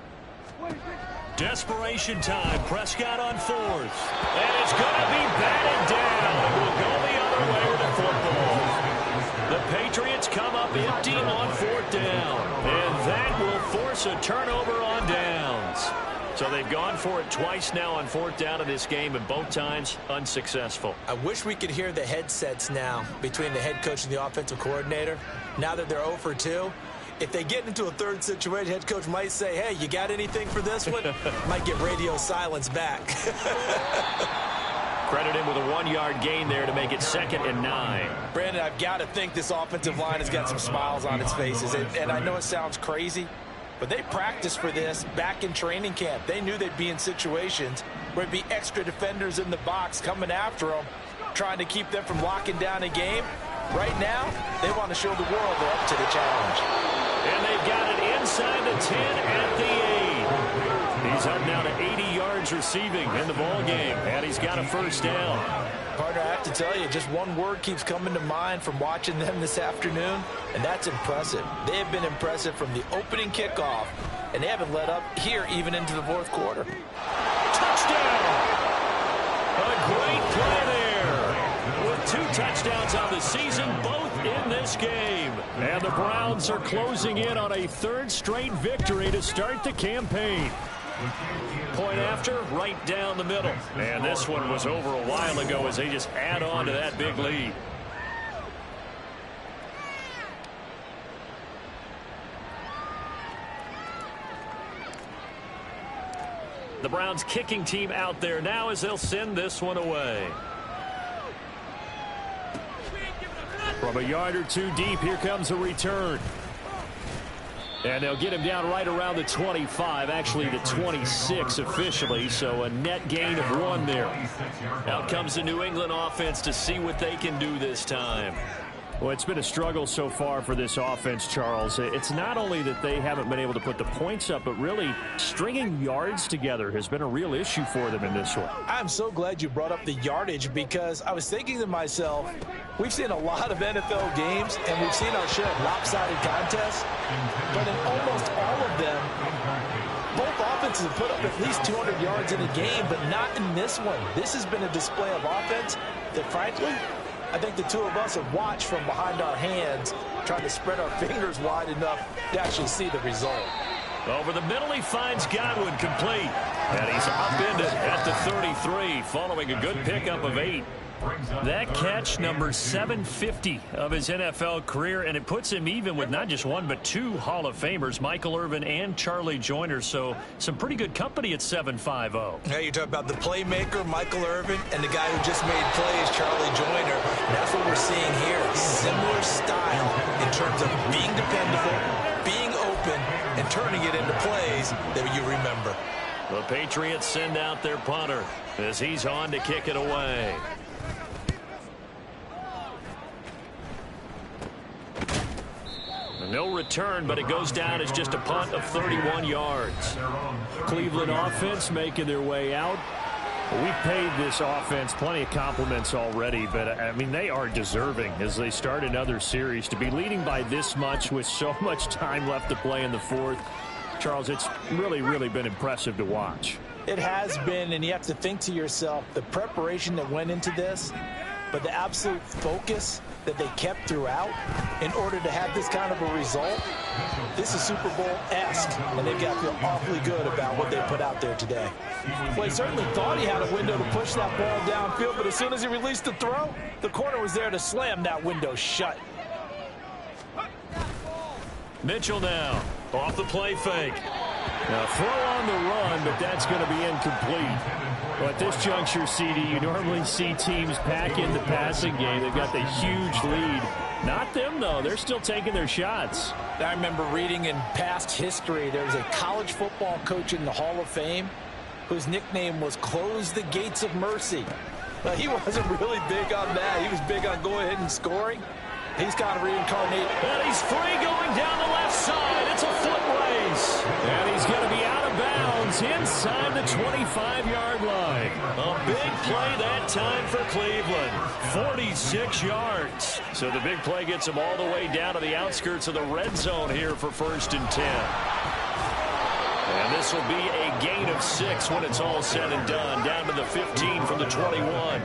Desperation time. Prescott on fourth. And it's going to be batted down. We'll go the other way with the football. The Patriots come up empty on fourth down. And that will force a turnover on downs. So they've gone for it twice now on fourth down in this game, and both times unsuccessful. I wish we could hear the headsets now between the head coach and the offensive coordinator. Now that they're 0 for 2, if they get into a third situation, head coach might say, hey, you got anything for this one? Might get radio silence back. Credit him with a 1-yard gain there to make it 2nd and 9. Brandon, I've got to think this offensive line has got some smiles on its faces. And I know it sounds crazy, but they practiced for this back in training camp. They knew they'd be in situations where there'd be extra defenders in the box coming after them, trying to keep them from locking down a game. Right now, they want to show the world they're up to the challenge. And they've got it inside the 10 at the 8. He's up now to 80 yards receiving in the ball game, and he's got a first down. Partner, I have to tell you, just one word keeps coming to mind from watching them this afternoon, and that's impressive. They have been impressive from the opening kickoff, and they haven't let up here even into the fourth quarter. Touchdown! A great play there. With 2 touchdowns on the season, both in this game. And the Browns are closing in on a 3rd straight victory to start the campaign. Point after, right down the middle. And this one was over a while ago as they just add on to that big lead. The Browns kicking team out there now as they'll send this one away. From a yard or 2 deep, here comes a return. And they'll get him down right around the 25, actually the 26 officially, so a net gain of 1 there. Out comes the New England offense to see what they can do this time. Well, it's been a struggle so far for this offense, Charles. It's not only that they haven't been able to put the points up, but really stringing yards together has been a real issue for them in this one. I'm so glad you brought up the yardage, because I was thinking to myself, we've seen a lot of NFL games, and we've seen our share of lopsided contests, but in almost all of them, both offenses have put up at least 200 yards in a game, but not in this one. This has been a display of offense that, frankly, I think the 2 of us have watched from behind our hands, trying to spread our fingers wide enough to actually see the result. Over the middle, he finds Godwin complete. And he's upended at the 33, following a good pickup of 8. That catch, number 750 of his NFL career, and it puts him even with not just 1 but 2 Hall of Famers, Michael Irvin and Charlie Joyner. So some pretty good company at 750. Now you talk about the playmaker, Michael Irvin, and the guy who just made plays, Charlie Joyner. And that's what we're seeing here. Similar style in terms of being dependable, being open, and turning it into plays that you remember. The Patriots send out their punter as he's on to kick it away. No return, but it goes down as just a punt of 31 yards. Cleveland offense making their way out. We've paid this offense plenty of compliments already, but, I mean, they are deserving as they start another series. To be leading by this much with so much time left to play in the fourth, Charles, it's really, really been impressive to watch. It has been, and you have to think to yourself, the preparation that went into this, but the absolute focus that they kept throughout in order to have this kind of a result, this is Super Bowl-esque, and they've got to feel awfully good about what they put out there today. Well, he certainly thought he had a window to push that ball downfield, but as soon as he released the throw, the corner was there to slam that window shut. Mitchell now off the play fake. Now throw on the run, but that's going to be incomplete. Well, at this juncture, CD, you normally see teams pack in the passing game. They've got the huge lead. Not them, though. They're still taking their shots. I remember reading in past history, there was a college football coach in the Hall of Fame whose nickname was Close the Gates of Mercy. He wasn't really big on that. He was big on going ahead and scoring. He's got to reincarnate. And he's free going down the left side. It's a foot race. And he's going to be out of bounds inside the 25-yard line. A big play that time for Cleveland. 46 yards. So the big play gets him all the way down to the outskirts of the red zone here for 1st and 10. And this will be a gain of 6 when it's all said and done. Down to the 15 from the 21.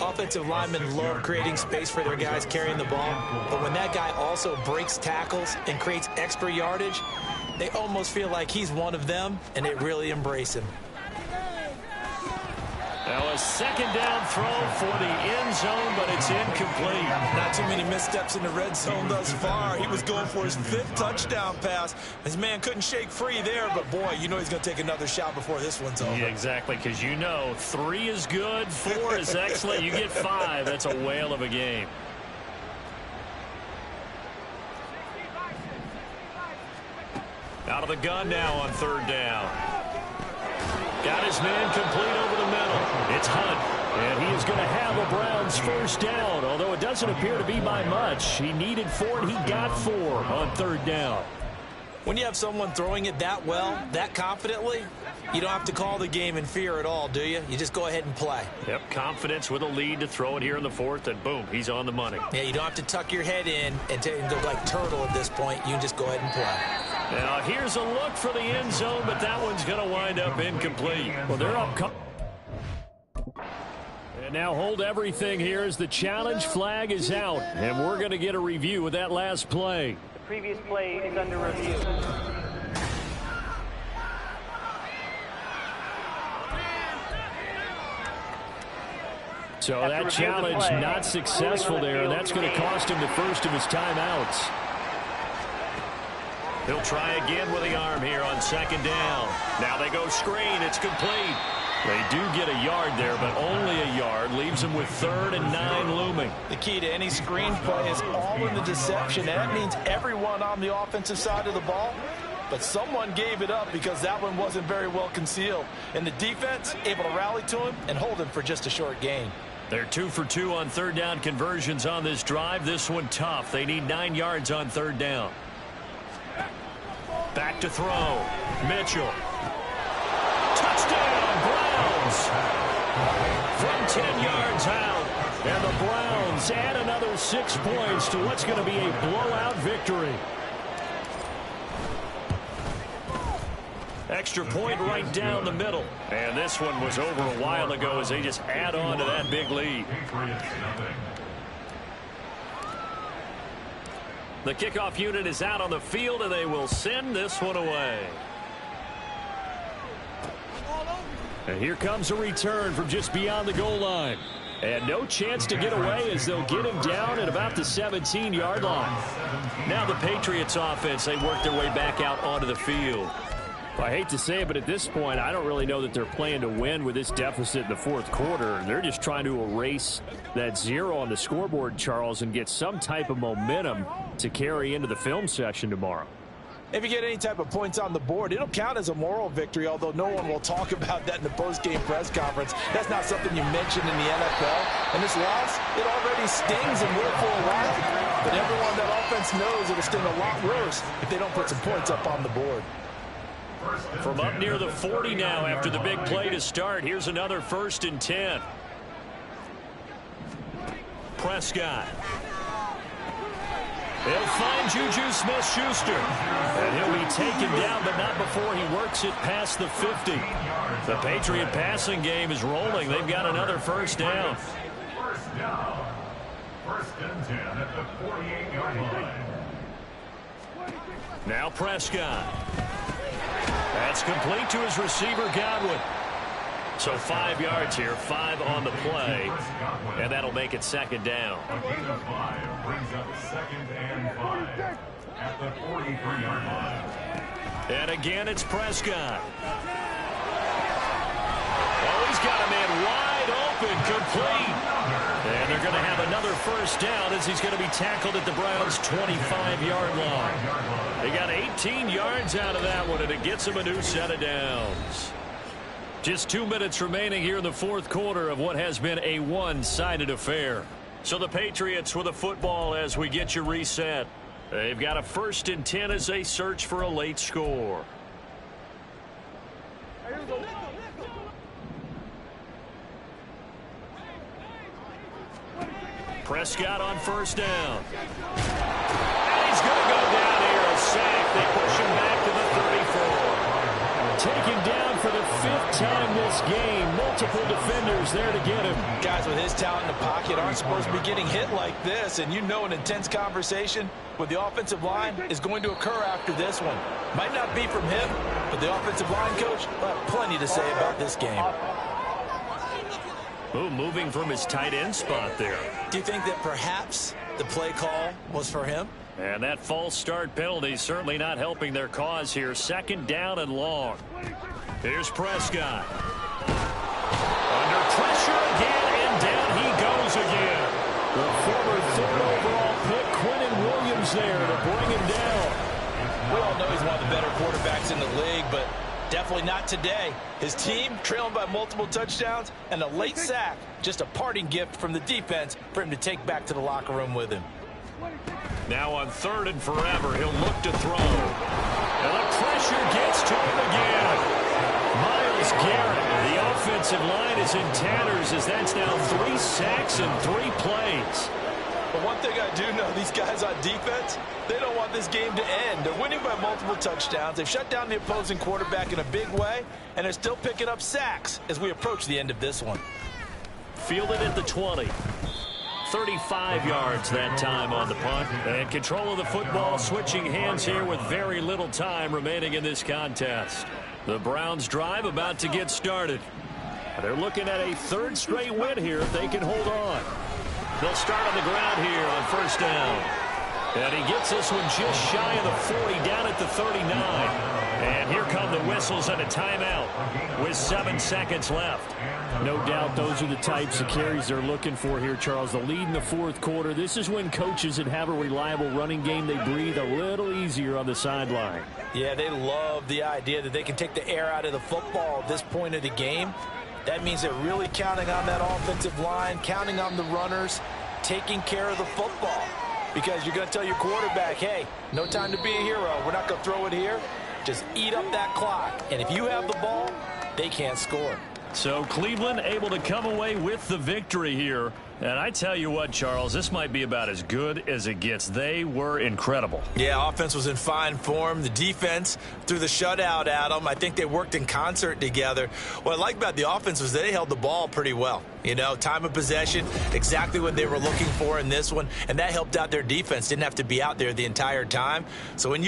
Offensive linemen love creating space for their guys carrying the ball, but when that guy also breaks tackles and creates extra yardage, they almost feel like he's one of them, and they really embrace him. Now a 2nd down throw for the end zone, but it's incomplete. Not too many missteps in the red zone thus far. He was going for his 5th touchdown pass. His man couldn't shake free there, but boy, you know he's going to take another shot before this one's over. Yeah, exactly, because you know 3 is good, 4 is excellent. You get 5. That's a whale of a game. Out of the gun now on 3rd down. Got his man complete over the middle. It's Hunt, and he is going to have a Browns 1st down, although it doesn't appear to be by much. He needed 4, and he got 4 on 3rd down. When you have someone throwing it that well, that confidently, you don't have to call the game in fear at all, do you? You just go ahead and play. Yep, confidence with a lead to throw it here in the 4th, and boom, he's on the money. Yeah, you don't have to tuck your head in and go like turtle at this point. You can just go ahead and play. Now, here's a look for the end zone, but that one's going to wind up incomplete. Well, they're up. And now hold everything here as the challenge flag is out, and we're going to get a review of that last play. The previous play is under review. So that challenge not successful there, and that's going to cost him the first of his timeouts. He'll try again with the arm here on 2nd down. Now they go screen. It's complete. They do get a yard there, but only a yard. Leaves them with 3rd and 9 looming. The key to any screen play is all in the deception, and that means everyone on the offensive side of the ball. But someone gave it up because that one wasn't very well concealed. And the defense able to rally to him and hold him for just a short gain. They're 2 for 2 on 3rd down conversions on this drive. This one tough. They need 9 yards on 3rd down. Back to throw. Mitchell. Touchdown, Browns. From 10 yards out. And the Browns add another 6 points to what's going to be a blowout victory. Extra point right down the middle. And this one was over a while ago as they just add on to that big lead. The kickoff unit is out on the field, and they will send this one away. And here comes a return from just beyond the goal line. And no chance to get away as they'll get him down at about the 17-yard line. Now the Patriots offense, they work their way back out onto the field. I hate to say it, but at this point, I don't really know that they're playing to win with this deficit in the 4th quarter. They're just trying to erase that 0 on the scoreboard, Charles, and get some type of momentum to carry into the film session tomorrow. If you get any type of points on the board, it'll count as a moral victory, although no one will talk about that in the post-game press conference. That's not something you mention in the NFL. And this loss, it already stings and will for a while. But everyone that offense knows it'll sting a lot worse if they don't put some points up on the board. From up near the 40 now after the big play to start. Here's another 1st and 10. Prescott. They'll find Juju Smith-Schuster. And he'll be taken down, but not before he works it past the 50. The Patriot passing game is rolling. They've got another 1st down. First and 10 at the 48-yard line. Now Prescott. That's complete to his receiver, Godwin. So 5 yards here, 5 on the play, and that'll make it second down. A gain of 5 brings up second and 5 at the 43-yard line. And again, it's Prescott. Oh, he's got a man wide open, complete. And they're going to have another first down as he's going to be tackled at the Browns' 25-yard line. They got 18 yards out of that one, and it gets him a new set of downs. Just 2 minutes remaining here in the fourth quarter of what has been a one-sided affair. So the Patriots with a football as we get you reset. They've got a 1st and 10 as they search for a late score. Prescott on first down. And he's going to go down here, a sack. They push him back to the 34. Taken down for the 5th time this game. Multiple defenders there to get him. Guys with his talent in the pocket aren't supposed to be getting hit like this, and you know an intense conversation with the offensive line is going to occur after this one. Might not be from him, but the offensive line coach will have plenty to say about this game. Oh, moving from his tight end spot there. Do you think that perhaps the play call was for him? And that false start penalty certainly not helping their cause here. Second down and long. Here's Prescott. Under pressure again, and down he goes again. The former 3rd overall pick, Quinnen Williams there to bring him down. We all know he's one of the better quarterbacks in the league, but definitely not today. His team trailing by multiple touchdowns and a late sack. Just a parting gift from the defense for him to take back to the locker room with him. Now on 3rd and forever, he'll look to throw. And the pressure gets to him again. Myles Garrett, the offensive line is in tatters as that's now 3 sacks and 3 plays. But one thing I do know, these guys on defense, they don't want this game to end. They're winning by multiple touchdowns. They've shut down the opposing quarterback in a big way, and they're still picking up sacks as we approach the end of this one. Fielded at the 20. 35 yards that time on the punt. And control of the football switching hands here with very little time remaining in this contest. The Browns drive about to get started. They're looking at a 3rd straight win here if they can hold on. They'll start on the ground here on first down. And he gets this one just shy of the 40, down at the 39. And here come the whistles and a timeout with 7 seconds left. No doubt those are the types of carries they're looking for here, Charles. The lead in the fourth quarter. This is when coaches that have a reliable running game, they breathe a little easier on the sideline. Yeah, they love the idea that they can take the air out of the football at this point of the game. That means they're really counting on that offensive line, counting on the runners, taking care of the football. Because you're going to tell your quarterback, hey, no time to be a hero. We're not going to throw it here. Just eat up that clock. And if you have the ball, they can't score. So Cleveland able to come away with the victory here. And I tell you what, Charles, this might be about as good as it gets. They were incredible. Yeah, offense was in fine form. The defense threw the shutout at them. I think they worked in concert together. What I like about the offense was they held the ball pretty well. You know, time of possession, exactly what they were looking for in this one. And that helped out their defense. Didn't have to be out there the entire time. So when you